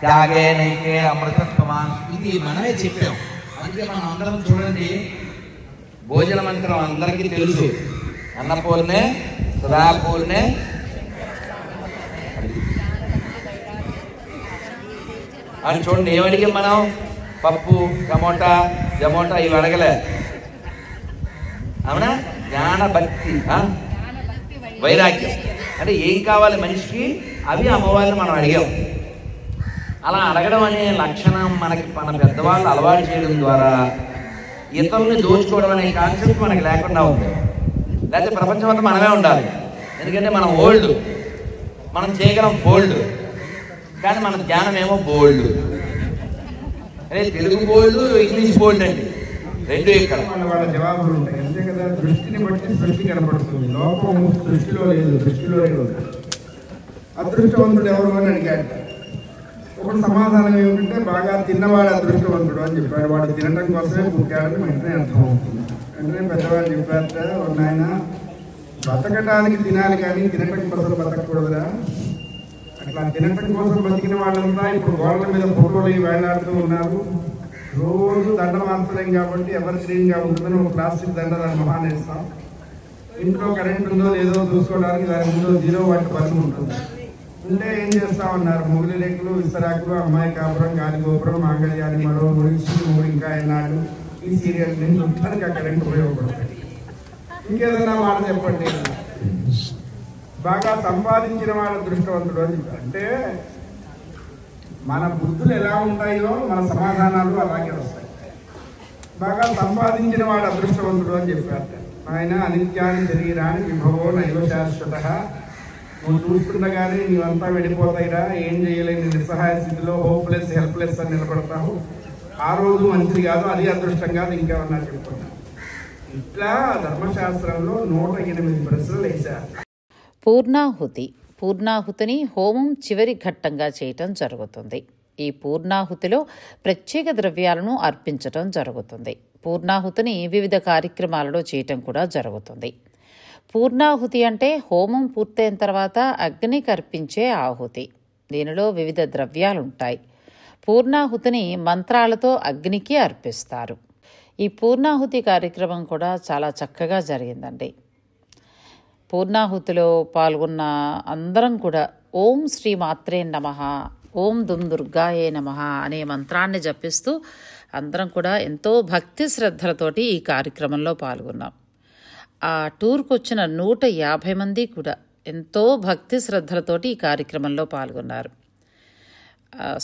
త్యాగే నైకే అమృతత్వమాన్, ఇది మనమే చెప్పాం. అందుకే మనం అందరం చూడండి, భోజన మంత్రం అందరికీ తెలుసు. అన్నపూర్ణే సదాపూర్ణే అని చూడండి. ఏమడిగాం మనం? పప్పు, జమోటా ఇవి అడగలే. అవునా? జ్ఞాన భక్తి వైరాగ్యం అంటే ఏం కావాలి మనిషికి, అవి అమ్మవారిని మనం అడిగాం. అలా అడగడం అనే లక్షణం మనకి మన పెద్దవాళ్ళు అలవాటు చేయడం ద్వారా ఇతరుల్ని దోచుకోవడం అనే కాన్సెప్ట్ మనకి లేకుండా ఉంది. లేకపోతే ప్రపంచం అంతా మనమే ఉండాలి. ఎందుకంటే మనం ఓల్డ్, మనం చేయగలం బోల్డ్, కానీ మన జ్ఞానం ఏమో బోల్డ్. అదే తెలుగు బోల్డ్, ఇంగ్లీష్ బోల్డ్ అండి, రెండు ఇక్కడ. వాళ్ళ జవాబులు ఉంటాయి అంతే కదా. దృష్టిని బట్టి సృష్టి కనపడుతుంది. లోపం సృష్టిలో లేదు, దృష్టిలోనే ఉంది. అదృష్టవంతుడు ఎవరు అని అడిగాడు. ఒకటి సమాధానం ఏమిటంటే బాగా తిన్నవాడు అదృష్టవంతుడు అని చెప్పాడు. వాడు తినడం కోసమే పుట్టాడని వెంటనే అర్థమవుతుంది. వెంటనే పెద్దవాళ్ళు చెప్పారు, నాయన బతకడానికి తినాలి కానీ తినటం కోసం బతకూడదురా. అట్లా తినటం కోసం బతికిన వాళ్ళంతా ఇప్పుడు గోడల మీద ఫోటోలు వేలాడుతూ ఉన్నారు. రోజు దండ మాత్రం కాబట్టి ఎవరి క్లీన్గా ఉంటుందని ఒక ప్లాస్టిక్ దండ దాన్ని మహానేస్తాం. ఇంట్లో కరెంట్ ఉందో లేదో చూసుకోవడానికి దాని ముందు 0 వాటి బస్సు ఉంటుంది. ఉంటే ఏం చేస్తామన్నారు, మొగిలి రేకులు, విస్తరాకులు, అమ్మాయి కాపురం, గాలి గోపురం, మాంగళ్యాన్ని మరో మూడు ఇంకా ఎన్నాళ్ళు ఈ సీరియల్ నుంచి ఉంటానికి ఆ కరెంట్ ఉపయోగపడుతుంది. ఇంకేదన్నా మాట చెప్పండి. బాగా సంపాదించిన వాడు అదృష్టవంతుడు అని చెప్పారు. అంటే మన బుద్ధులు ఎలా ఉంటాయో మన సమాధానాలు అలాగే వస్తాయి. బాగా సంపాదించిన వాడు అదృష్టవంతుడు అని చెప్పారు. ఆయన అనిత్యాన్ని శరీరాన్ని విభవో నైవ శాశ్వత, నువ్వు చూస్తుండగానే నీవంతా వెళ్ళిపోతాయిరా, ఏం చేయలేని నిస్సహాయ స్థితిలో హోప్లెస్ హెల్ప్లెస్ అని నిలబడతావు. ఆ రోజు మంచిది కాదు, అది అదృష్టం కాదు, ఇంకేమన్నా చెప్పుకున్నా. ఇట్లా ధర్మశాస్త్రంలో 108 ప్రశ్నలు వేశారు. పూర్ణాహుతిని హోమం చివరి ఘట్టంగా చేయటం జరుగుతుంది. ఈ పూర్ణాహుతిలో ప్రత్యేక ద్రవ్యాలను అర్పించటం జరుగుతుంది. పూర్ణాహుతిని వివిధ కార్యక్రమాలలో చేయటం కూడా జరుగుతుంది. పూర్ణాహుతి అంటే హోమం పూర్తయిన తర్వాత అగ్నికి అర్పించే ఆహుతి. దీనిలో వివిధ ద్రవ్యాలుంటాయి. పూర్ణాహుతిని మంత్రాలతో అగ్నికి అర్పిస్తారు. ఈ పూర్ణాహుతి కార్యక్రమం కూడా చాలా చక్కగా జరిగిందండి. పూర్ణాహుతిలో పాల్గొన్న అందరం కూడా ఓం శ్రీ మాత్రే నమః, ఓం దుమ్ దుర్గాయే నమః అనే మంత్రాన్ని జపిస్తూ అందరం కూడా ఎంతో భక్తి శ్రద్ధలతోటి ఈ కార్యక్రమంలో పాల్గొన్నాం. ఆ టూర్కి వచ్చిన 150 మంది కూడా ఎంతో భక్తి శ్రద్ధలతోటి ఈ కార్యక్రమంలో పాల్గొన్నారు.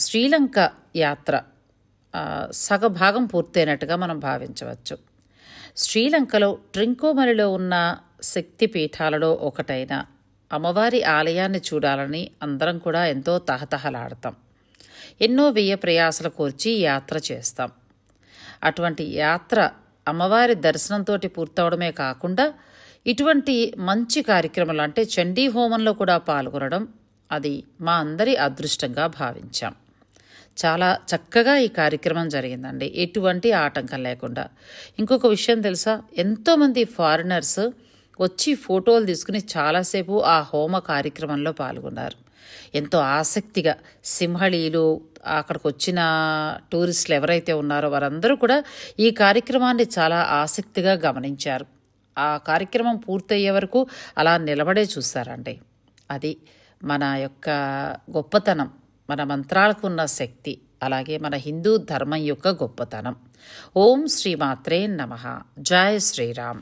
శ్రీలంక యాత్ర సగభాగం పూర్తయినట్టుగా మనం భావించవచ్చు. శ్రీలంకలో ట్రింకోమలిలో ఉన్న శక్తి పీఠాలలో ఒకటైన అమ్మవారి ఆలయాన్ని చూడాలని అందరం కూడా ఎంతో తహతహలాడతాం. ఎన్నో వ్యయ ప్రయాసలు కోర్చి యాత్ర చేస్తాం. అటువంటి యాత్ర అమ్మవారి దర్శనంతో పూర్తవడమే కాకుండా ఇటువంటి మంచి కార్యక్రమాలు అంటే చండీ హోమంలో కూడా పాల్గొనడం అది మా అందరి అదృష్టంగా భావించాం. చాలా చక్కగా ఈ కార్యక్రమం జరిగిందండి, ఎటువంటి ఆటంకం లేకుండా. ఇంకొక విషయం తెలుసా, ఎంతోమంది ఫారినర్స్ వచ్చి ఫోటోలు తీసుకుని చాలాసేపు ఆ హోమ కార్యక్రమంలో పాల్గొన్నారు. ఎంతో ఆసక్తిగా సింహళీలు అక్కడికి వచ్చిన టూరిస్టులు ఎవరైతే ఉన్నారో వారందరూ కూడా ఈ కార్యక్రమాన్ని చాలా ఆసక్తిగా గమనించారు. ఆ కార్యక్రమం పూర్తయ్యే వరకు అలా నిలబడే చూస్తారండి. అది మన యొక్క గొప్పతనం, మన మంత్రాలకు ఉన్న శక్తి, అలాగే మన హిందూ ధర్మం యొక్క గొప్పతనం. ఓం శ్రీ మాత్రే నమః. జై శ్రీరామ్.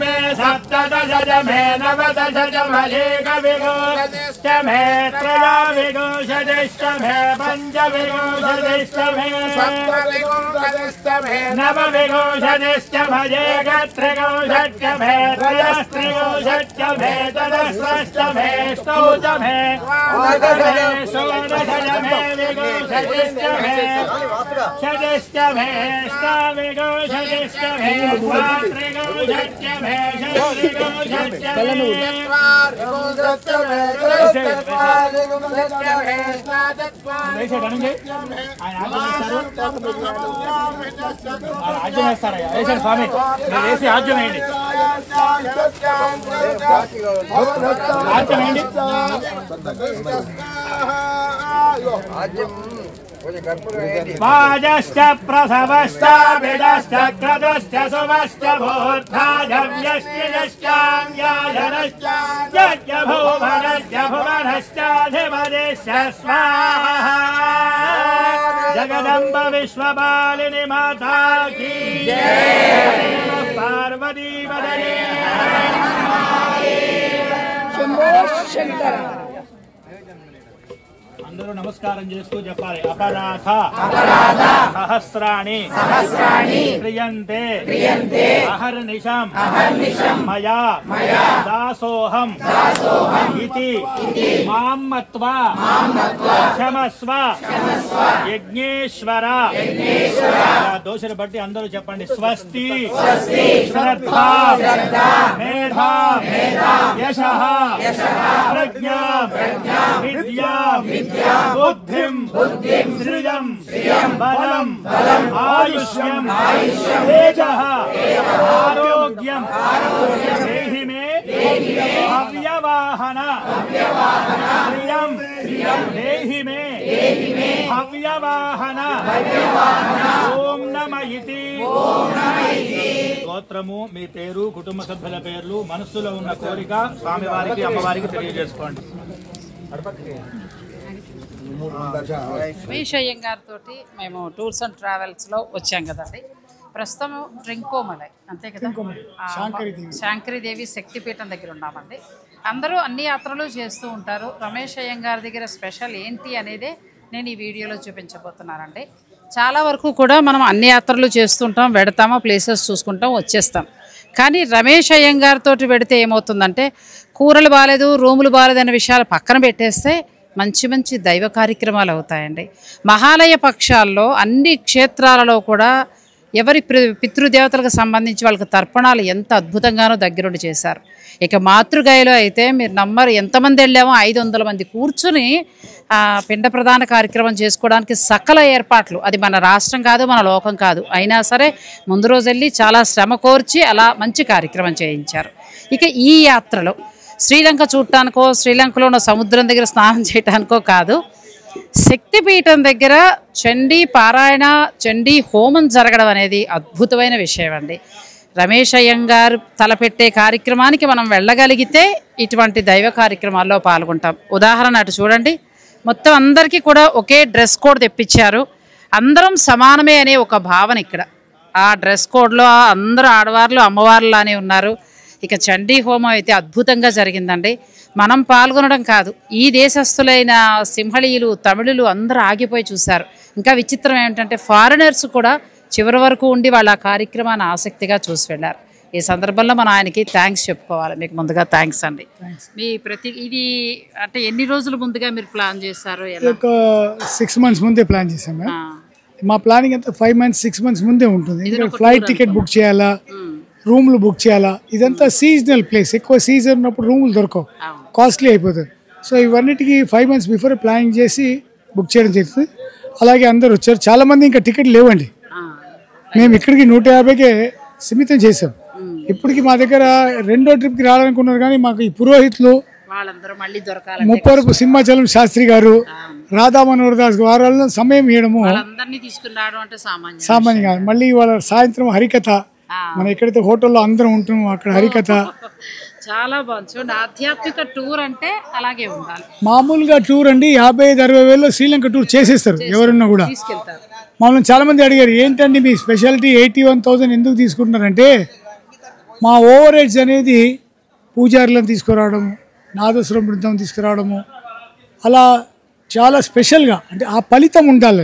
मे सप्तदश मे नवदश मेघविगोश्च मे त्रयोविगोषदिश्च मे पञ्चविगोषदिश्च मे सप्तविगोषदिश्च मे नवविगोषदिश्च मयेकत्रिगोषच्च मे त्रयस्त्रिगोषच्च मे तदस्रश्च मे स्तौच मे षोडश मे विगोषदिश्च मे षदिश्च मे ष्टाविगोषदिश्च मे द्वात्रिगोषच्च मे षष्टिगोषच्च मे चत्वारिगोषच्च मे चत्वारिगोषच्च मे ఆజ్యం వేస్తారయ్యా, వేసాడు స్వామి, మీరు వేసి ఆజ్యం వేయండి, ఆజ్యం వేయండి. वाजश्च प्रसवश्च विदश्च क्रतुश्च सुमश्च भूर्धाजव्यश्च यज्ञभूभनश्च भुवनश्चाधिपतिश्च स्वाहा। जगदम्ब विश्वपालिनी माता की जय। पार्वती पदये शंभो शंकर। అందరూ నమస్కారం చేస్తూ చెప్పాలి. అపరాధ సహస్రాణి క్రియంతే అహర్నిశం మయా దాసోహం ఇతి మాం మత్వా క్షమస్వ యజ్ఞేశ్వర. దోషను బట్టి అందరూ చెప్పండి. స్వస్తి శ్రద్ధా మేధా యశః ప్రజ్ఞా విద్యా बुद्धिं श्रियं बलं आयुष्यं तेजः आरोग्यं देहि मे हव्यवाहन श्रियं देहि मे हव्यवाहन। ओम नमः గోత్రము, మీ పేరు, కుటుంబ సభ్యుల పేర్లు, మనస్సులో ఉన్న కోరిక స్వామివారికి అమ్మవారికి తెలియజేసుకోండి. రమేష్ అయ్యంగారితో మేము టూర్స్ అండ్ ట్రావెల్స్లో వచ్చాం కదండి. ప్రస్తుతం ట్రింకోమలై అంతే కదా, శాంకరీదేవి శక్తిపీఠం దగ్గర ఉన్నామండి. అందరూ అన్ని యాత్రలు చేస్తూ ఉంటారు. రమేష్ అయ్యంగారి దగ్గర స్పెషల్ ఏంటి అనేదే నేను ఈ వీడియోలో చూపించబోతున్నానండి. చాలా వరకు కూడా మనం అన్ని యాత్రలు చేస్తుంటాం, వెడతామా, ప్లేసెస్ చూసుకుంటాం, వచ్చేస్తాం. కానీ రమేష్ అయ్యంగారితో పెడితే ఏమవుతుందంటే కూరలు బాగాలేదు, రూములు బాగాలేదు అనే విషయాలు పక్కన పెట్టేస్తే మంచి మంచి దైవ కార్యక్రమాలు అవుతాయండి. మహాలయ పక్షాల్లో అన్ని క్షేత్రాలలో కూడా ఎవరి పితృదేవతలకు సంబంధించి వాళ్ళకి తర్పణాలు ఎంత అద్భుతంగానో దగ్గరుండి చేశారు. ఇక మాతృగాయలో అయితే మీరు నమ్మరు, ఎంతమంది వెళ్ళామో 500 మంది కూర్చుని పిండ ప్రధాన కార్యక్రమం చేసుకోవడానికి సకల ఏర్పాట్లు. అది మన రాష్ట్రం కాదు, మన లోకం కాదు, అయినా సరే ముందు రోజు వెళ్ళి చాలా శ్రమ కోర్చి అలా మంచి కార్యక్రమం చేయించారు. ఇక ఈ యాత్రలో శ్రీలంక చూడటానికో, శ్రీలంకలో ఉన్న సముద్రం దగ్గర స్నానం చేయటానికో కాదు, శక్తిపీఠం దగ్గర చండీ పారాయణ, చండీ హోమం జరగడం అనేది అద్భుతమైన విషయం అండి. రమేష్ అయ్యంగారు తలపెట్టే కార్యక్రమానికి మనం వెళ్ళగలిగితే ఇటువంటి దైవ కార్యక్రమాల్లో పాల్గొంటాం. ఉదాహరణ అటు చూడండి, మొత్తం అందరికీ కూడా ఒకే డ్రెస్ కోడ్ తెప్పించారు. అందరం సమానమే అనే ఒక భావన ఇక్కడ. ఆ డ్రెస్ కోడ్లో అందరూ ఆడవార్లు అమ్మవార్లానే ఉన్నారు. ఇక చండీ హోమం అయితే అద్భుతంగా జరిగిందండి. మనం పాల్గొనడం కాదు, ఈ దేశస్తులైన సింహళీయులు, తమిళులు అందరూ ఆగిపోయి చూశారు. ఇంకా విచిత్రం ఏమిటంటే ఫారినర్స్ కూడా చివరి వరకు ఉండి వాళ్ళ ఆ కార్యక్రమాన్ని ఆసక్తిగా చూసి వెళ్ళారు. ఈ సందర్భంలో మనం ఆయనకి థ్యాంక్స్ చెప్పుకోవాలి. మీకు ముందుగా థ్యాంక్స్ అండి. మీ ఇది అంటే ఎన్ని రోజుల ముందుగా మీరు ప్లాన్ చేశారు? ఒక 6 months ముందే ప్లాన్ చేసాం. మా ప్లానింగ్ అంతా 5 months 6 months ముందే ఉంటుంది. ఎందుకంటే ఫ్లైట్ టికెట్ బుక్ చేయాలా, రూమ్లు బుక్ చేయాలా. ఇదంతా సీజనల్ ప్లేస్, ఎక్కువ సీజన్ ఉన్నప్పుడు రూములు దొరకవు, కాస్ట్లీ అయిపోతుంది. సో ఇవన్నిటికీ 5 months బిఫోర్ ప్లానింగ్ చేసి బుక్ చేయడం జరుగుతుంది. అలాగే అందరు వచ్చారు. చాలామంది ఇంకా టికెట్ లేవండి. మేము ఇక్కడికి 150కే సిమితం చేసాం. ఇప్పటికి మా దగ్గర 2వ ట్రిప్కి రావాలనుకున్నారు, కానీ మాకు ఈ పురోహితులు ముప్పవరపు సింహాచలం శాస్త్రి గారు, రాధా మనోహర్ దాస్ వారాల్లో సమయం ఇవ్వడము సామాన్యం కాదు. మళ్ళీ వాళ్ళ సాయంత్రం హరికథ, మనం ఎక్కడైతే హోటల్లో అందరం ఉంటున్నాం అక్కడ హరికథ చాలా బాగుంది. చూడండి, ఆధ్యాత్మిక టూర్ అంటే అలాగే ఉండాలి. మామూలుగా టూర్ అండి 55-60 వేలలో శ్రీలంక టూర్ చేసేస్తారు ఎవరున్నా కూడా. మమ్మల్ని చాలా మంది అడిగారు, ఏంటండి మీ స్పెషాలిటీ 81,000 ఎందుకు తీసుకుంటున్నారంటే, మా ఓవర్ హెడ్స్ అనేది పూజారులను తీసుకురావడము, నాదస్వరం బృందం తీసుకురావడము, అలా చాలా స్పెషల్గా. అంటే ఆ ఫలితం ఉండాలి,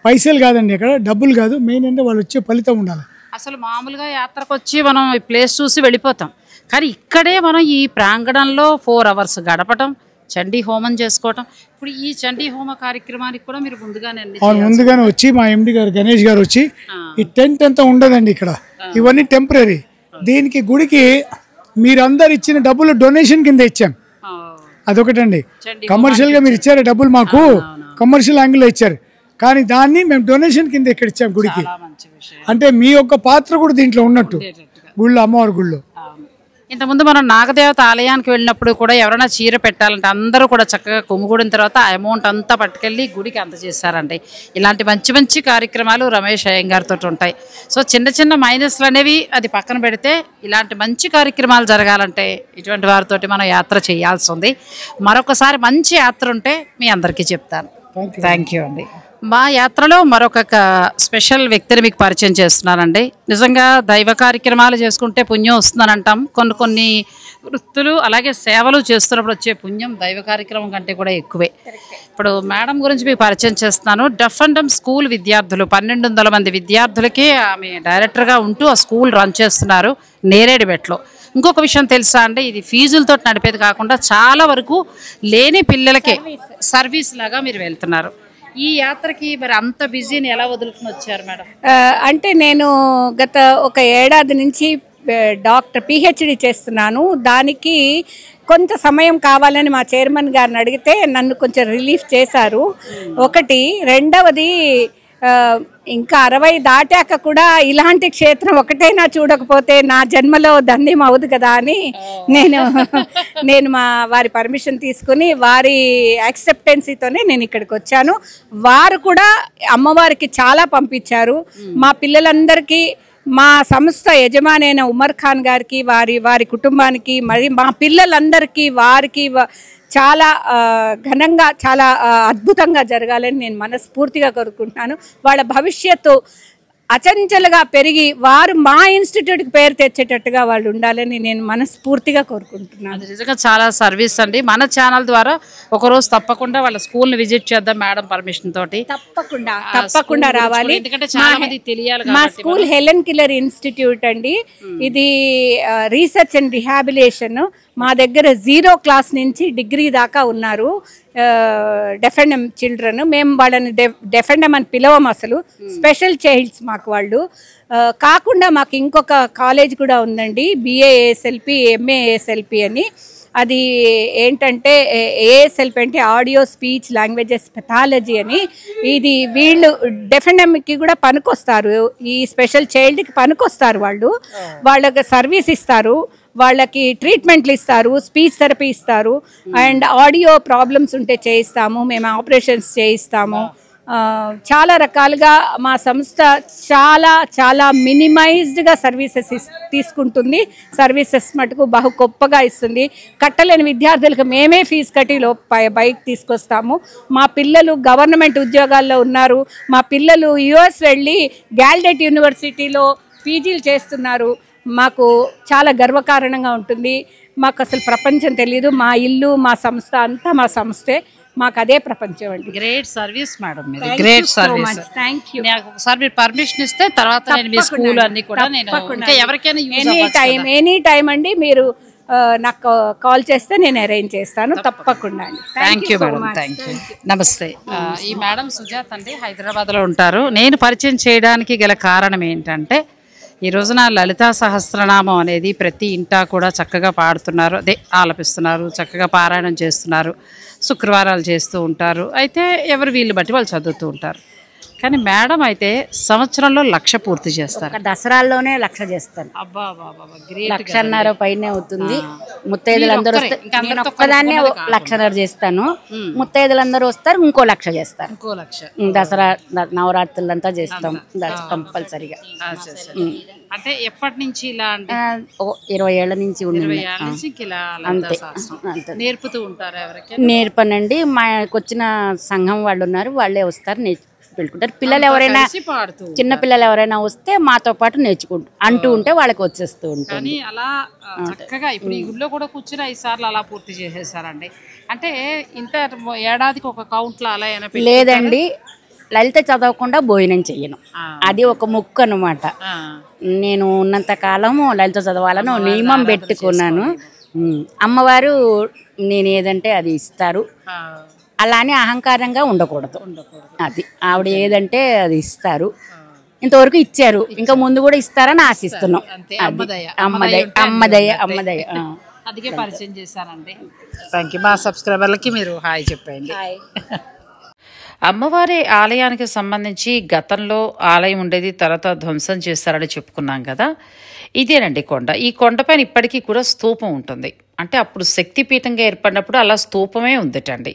పైసలు కాదండి, అక్కడ డబ్బులు కాదు, మెయిన్ అంటే వాళ్ళు వచ్చే ఫలితం ఉండాలి. అసలు మామూలుగా యాత్రకు వచ్చి మనం ఈ ప్లేస్ చూసి వెళ్ళిపోతాం, కానీ ఇక్కడే మనం ఈ ప్రాంగణంలో 4 hours గడపటం, చండీ హోమం చేసుకోవటం. ఇప్పుడు ఈ చండీ హోమ కార్యక్రమానికి కూడా మీరు ముందుగానే వచ్చి మా ఎండి గారు గణేష్ గారు వచ్చి, ఈ టెంట్ అంతా ఉండదండి ఇక్కడ, ఇవన్నీ టెంపరీ. దీనికి గుడికి మీరందరు ఇచ్చిన డబ్బులు డొనేషన్ కింద ఇచ్చాం. అదొకటండి. కమర్షియల్గా మీరు ఇచ్చారు డబ్బులు, మాకు కమర్షియల్ యాంగిల్లో ఇచ్చారు, కానీ దాన్ని మేము డొనేషన్ కింద ఇక్కడ ఇచ్చాం గుడికి. అంటే మీ యొక్క పాత్ర కూడా దీంట్లో ఉన్నట్టు గుళ్ళో, అమ్మవారి గుళ్ళో. ఇంతకుముందు మనం నాగదేవత ఆలయానికి వెళ్ళినప్పుడు కూడా ఎవరైనా చీర పెట్టాలంటే అందరూ కూడా చక్కగా కొమ్ముగూడిన తర్వాత ఆ అమౌంట్ అంతా పట్టుకెళ్ళి గుడికి అందజేశారండి. ఇలాంటి మంచి మంచి కార్యక్రమాలు రమేష్ అయ్యంగారితో ఉంటాయి. సో చిన్న చిన్న మైనస్లు అనేవి అది పక్కన పెడితే ఇలాంటి మంచి కార్యక్రమాలు జరగాలంటే ఇటువంటి వారితోటి మనం యాత్ర చేయాల్సి ఉంది. మరొకసారి మంచి యాత్ర ఉంటే మీ అందరికీ చెప్తాను. థ్యాంక్ యూ అండి. మా యాత్రలో మరొక స్పెషల్ వ్యక్తిని మీకు పరిచయం చేస్తున్నానండి. నిజంగా దైవ కార్యక్రమాలు చేసుకుంటే పుణ్యం వస్తుందని అంటాం. కొన్ని వృత్తులు అలాగే సేవలు చేస్తున్నప్పుడు వచ్చే పుణ్యం దైవ కార్యక్రమం కంటే కూడా ఎక్కువే. ఇప్పుడు మేడం గురించి మీకు పరిచయం చేస్తున్నాను. డఫ్ అండ్ డమ్ స్కూల్ విద్యార్థులు 1200 మంది విద్యార్థులకి ఆమె డైరెక్టర్గా ఉంటూ ఆ స్కూల్ రన్ చేస్తున్నారు నేరేడుమెట్లో. ఇంకొక విషయం తెలుసా అండి, ఇది ఫీజులతో నడిపేది కాకుండా చాలా వరకు లేని పిల్లలకే సర్వీస్ లాగా మీరు వెళ్తున్నారు. ఈ యాత్రకి మరి అంత బిజీని ఎలా వదులుకుని వచ్చారు మేడం? అంటే నేను గత 1 ఏడాది నుంచి డాక్టర్ పిహెచ్డి చేస్తున్నాను. దానికి కొంత సమయం కావాలని మా చైర్మన్ గారిని అడిగితే నన్ను కొంచెం రిలీఫ్ చేశారు. ఒకటి, రెండవది ఇంకా 60 దాటాక కూడా ఇలాంటి క్షేత్రం ఒకటైనా చూడకపోతే నా జన్మలో ధన్యం అవుదు కదా అని నేను మా వారి పర్మిషన్ తీసుకుని వారి యాక్సెప్టెన్సీతోనే నేను ఇక్కడికి వచ్చాను. వారు కూడా అమ్మవారికి చాలా పంపించారు. మా పిల్లలందరికీ, మా సంస్థ యజమాని అయిన ఉమర్ ఖాన్ గారికి, వారి కుటుంబానికి, మరి మా పిల్లలందరికీ వారికి చాలా ఘనంగా, చాలా అద్భుతంగా జరగాలని నేను మనస్ఫూర్తిగా కోరుకుంటున్నాను. వాళ్ళ భవిష్యత్తు అచంచలుగా పెరిగి వారు మా ఇన్స్టిట్యూట్కి పేరు తెచ్చేటట్టుగా వాళ్ళు ఉండాలని నేను మనస్ఫూర్తిగా కోరుకుంటున్నాను. అది నిజంగా చాలా సర్వీస్ అండి. మన ఛానల్ ద్వారా ఒకరోజు తప్పకుండా వాళ్ళ స్కూల్ని విజిట్ చేద్దాం మేడం పర్మిషన్ తోటి. తప్పకుండా రావాలి. ఎందుకంటే చాలా మంది తెలియాలి. మా స్కూల్ హెలెన్ కిల్లర్ ఇన్స్టిట్యూట్ అండి. ఇది రీసెర్చ్ అండ్ రిహాబిలిటేషన్. మా దగ్గర 0 క్లాస్ నుంచి డిగ్రీ దాకా ఉన్నారు డెఫెండమ్ చిల్డ్రన్. మేము వాళ్ళని డెఫెండమ్ అని పిలవం, అసలు స్పెషల్ చైల్డ్స్ మాకు వాళ్ళు. కాకుండా మాకు ఇంకొక కాలేజ్ కూడా ఉందండి, BAASLP MAASLP అని. అది ఏంటంటే ASLP అంటే ఆడియో స్పీచ్ లాంగ్వేజెస్ పెథాలజీ అని. ఇది వీళ్ళు డెఫెండమ్కి కూడా పనికొస్తారు, ఈ స్పెషల్ చైల్డ్కి పనికొస్తారు. వాళ్ళకి సర్వీస్ ఇస్తారు, వాళ్ళకి ట్రీట్మెంట్లు ఇస్తారు, స్పీచ్ థెరపీ ఇస్తారు, అండ్ ఆడియో ప్రాబ్లమ్స్ ఉంటే చేయిస్తాము, మేము ఆపరేషన్స్ చేయిస్తాము. చాలా రకాలుగా మా సంస్థ చాలా చాలా మినిమైజ్డ్గా సర్వీసెస్ తీసుకుంటుంది. సర్వీసెస్ మటుకు బహు గొప్పగా ఇస్తుంది. కట్టలేని విద్యార్థులకు మేమే ఫీజు కట్టి బైక్ తీసుకొస్తాము. మా పిల్లలు గవర్నమెంట్ ఉద్యోగాల్లో ఉన్నారు. మా పిల్లలు US వెళ్ళి గ్యాల్డెట్ యూనివర్సిటీలో పీజీలు చేస్తున్నారు. మాకు చాలా గర్వకారణంగా ఉంటుంది. మాకు అసలు ప్రపంచం తెలియదు. మా ఇల్లు, మా సంస్థ అంతా మా సంస్థే. మాకు అదే ప్రపంచం అండి. Great service madam, great service. Thank you. ఒకసారి మీరు పర్మిషన్ ఇస్తే తర్వాత నేను మీ స్కూల్ అన్ని కూడా నేను ఇంకా ఎవరికైనా ఎనీ టైం అండి, మీరు నాకు కాల్ చేస్తే నేను అరేంజ్ చేస్తాను తప్పకుండా అండి. Thank you madam, thank you. నమస్తే. ఈ మేడం సుజాత అండి, హైదరాబాద్లో ఉంటారు. నేను పరిచయం చేయడానికి గల కారణం ఏంటంటే, ఈ రోజున లలితా సహస్రనామం అనేది ప్రతి ఇంటా కూడా చక్కగా పాడుతున్నారు, అదే ఆలపిస్తున్నారు, చక్కగా పారాయణం చేస్తున్నారు, శుక్రవారాలు చేస్తూ ఉంటారు. అయితే ఎవరు వీళ్ళు బట్టి వాళ్ళు చదువుతూ ఉంటారు. కానీ మేడం అయితే సంవత్సరంలో 1,00,000 పూర్తి చేస్తారు. దసరాల్లోనే 1,00,000 చేస్తాను. అబ్బా బాబా, 1,50,000 పైనే అవుతుంది. ముత్తైదులందరూ నేను ఒక్కదాన్నే 1,00,000 చేస్తాను. ముత్తైదులందరూ వస్తారు, ఇంకో 1,00,000 చేస్తారు. ఇంకో 1,00,000 దసరా నవరాత్రులంతా చేస్తాం కంపల్సరిగా. అంటే ఎప్పటి నుంచి ఇలా అంటే 20 ఏళ్ల నుంచి అంతే నేర్పుతూ ఉంటారు. ఎవరికి నేర్పనండి, మాకు వచ్చిన సంఘం వాళ్ళు ఉన్నారు, వాళ్ళే వస్తారు పెట్టుకుంటారు. పిల్లలు ఎవరైనా, చిన్న పిల్లలు ఎవరైనా వస్తే మాతో పాటు అంటూ ఉంటే వాళ్ళకి వచ్చేస్తూ ఉంటుంది. అలా చక్కగా ఇప్పుడు ఈ గుడిలో కూడా కూర్చుని 5 సార్లు అలా పూర్తి చేసేసారండి. అంటే ఇంత ఏడాదికి ఒక కౌంట్లో అలా లేదండి. లలిత చదవకుండా భోజనం చెయ్యను, అది ఒక ముక్కు అనమాట. నేను ఉన్నంత కాలము లలిత చదవాలని నియమం పెట్టుకున్నాను. అమ్మవారు నేను ఏదంటే అది ఇస్తారు, అలానే అహంకారంగా ఉండకూడదు. అది ఆవిడ ఏదంటే అది ఇస్తారు. ఇంతవరకు ఇచ్చారు, ఇంకా ముందు కూడా ఇస్తారని ఆశిస్తున్నాం. అమ్మదయ్య. అందుకే పరిచయం చేశానండి. Thank you. మా సబ్స్క్రైబర్లకి మీరు హాయ్ చెప్పండి. అమ్మవారి ఆలయానికి సంబంధించి గతంలో ఆలయం ఉండేది, తర్వాత ధ్వంసం చేస్తారని చెప్పుకున్నాం కదా. ఇదేనండి కొండ. ఈ కొండపైన ఇప్పటికీ కూడా స్తూపం ఉంటుంది. అంటే అప్పుడు శక్తిపీఠంగా ఏర్పడినప్పుడు అలా స్తూపమే ఉందటండి.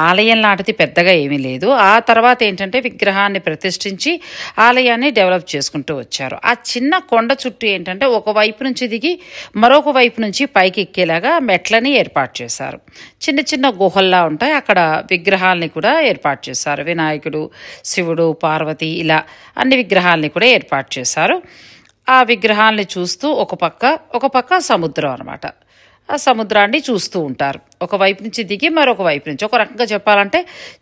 ఆలయం లాంటిది పెద్దగా ఏమీ లేదు. ఆ తర్వాత ఏంటంటే విగ్రహాన్ని ప్రతిష్ఠించి ఆలయాన్ని డెవలప్ చేసుకుంటూ వచ్చారు. ఆ చిన్న కొండ చుట్టూ ఏంటంటే ఒకవైపు నుంచి దిగి మరొక వైపు నుంచి పైకి ఎక్కేలాగా మెట్లని ఏర్పాటు చేశారు. చిన్న చిన్న గుహల్లా ఉంటాయి, అక్కడ విగ్రహాలని కూడా ఏర్పాటు చేశారు. వినాయకుడు, శివుడు, పార్వతి, ఇలా అన్ని విగ్రహాలని కూడా ఏర్పాటు చేశారు. ఆ విగ్రహాలని చూస్తూ ఒక పక్క సముద్రం అనమాట. ఆ సముద్రాన్ని చూస్తూ ఉంటారు. ఒకవైపు నుంచి దిగి మరొక వైపు నుంచి, ఒక రకంగా చెప్పాలంటే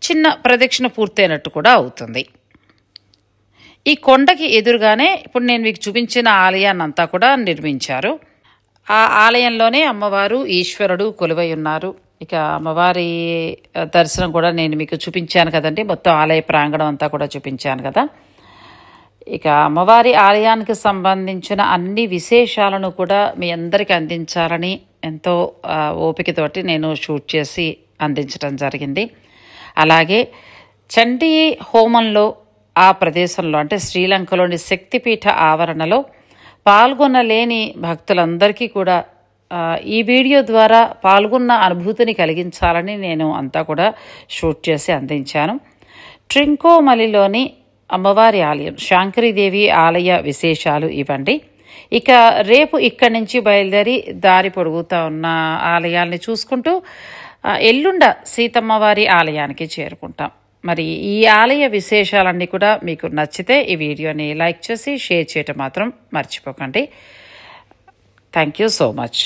చిన్న ప్రదక్షిణ పూర్తయినట్టు కూడా అవుతుంది. ఈ కొండకి ఎదురుగానే ఇప్పుడు నేను మీకు చూపించిన ఆలయాన్ని అంతా కూడా నిర్మించారు. ఆ ఆలయంలోనే అమ్మవారు, ఈశ్వరుడు కొలువై ఉన్నారు. ఇక అమ్మవారి దర్శనం కూడా నేను మీకు చూపించాను కదండి, మొత్తం ఆలయ ప్రాంగణం అంతా కూడా చూపించాను కదా. ఇక అమ్మవారి ఆలయానికి సంబంధించిన అన్ని విశేషాలను కూడా మీ అందరికీ అందించాలని ఎంతో ఓపికతోటి నేను షూట్ చేసి అందించడం జరిగింది. అలాగే చండీ హోమంలో ఆ ప్రదేశంలో అంటే శ్రీలంకలోని శక్తిపీఠ ఆవరణలో పాల్గొనలేని భక్తులందరికీ కూడా ఈ వీడియో ద్వారా పాల్గొన్న అనుభూతిని కలిగించాలని నేను అంతా కూడా షూట్ చేసి అందించాను. ట్రింకోమలిలోని అమ్మవారి ఆలయం, శాంకరీదేవి ఆలయ విశేషాలు ఇవ్వండి. ఇక రేపు ఇక్కడి నుంచి బయలుదేరి దారి పొడుగుతూ ఉన్న ఆలయాల్ని చూసుకుంటూ ఎల్లుండ సీతమ్మవారి ఆలయానికి చేరుకుంటాం. మరి ఈ ఆలయ విశేషాలన్నీ కూడా మీకు నచ్చితే ఈ వీడియోని లైక్ చేసి షేర్ చేయటం మాత్రం మర్చిపోకండి. Thank you so much.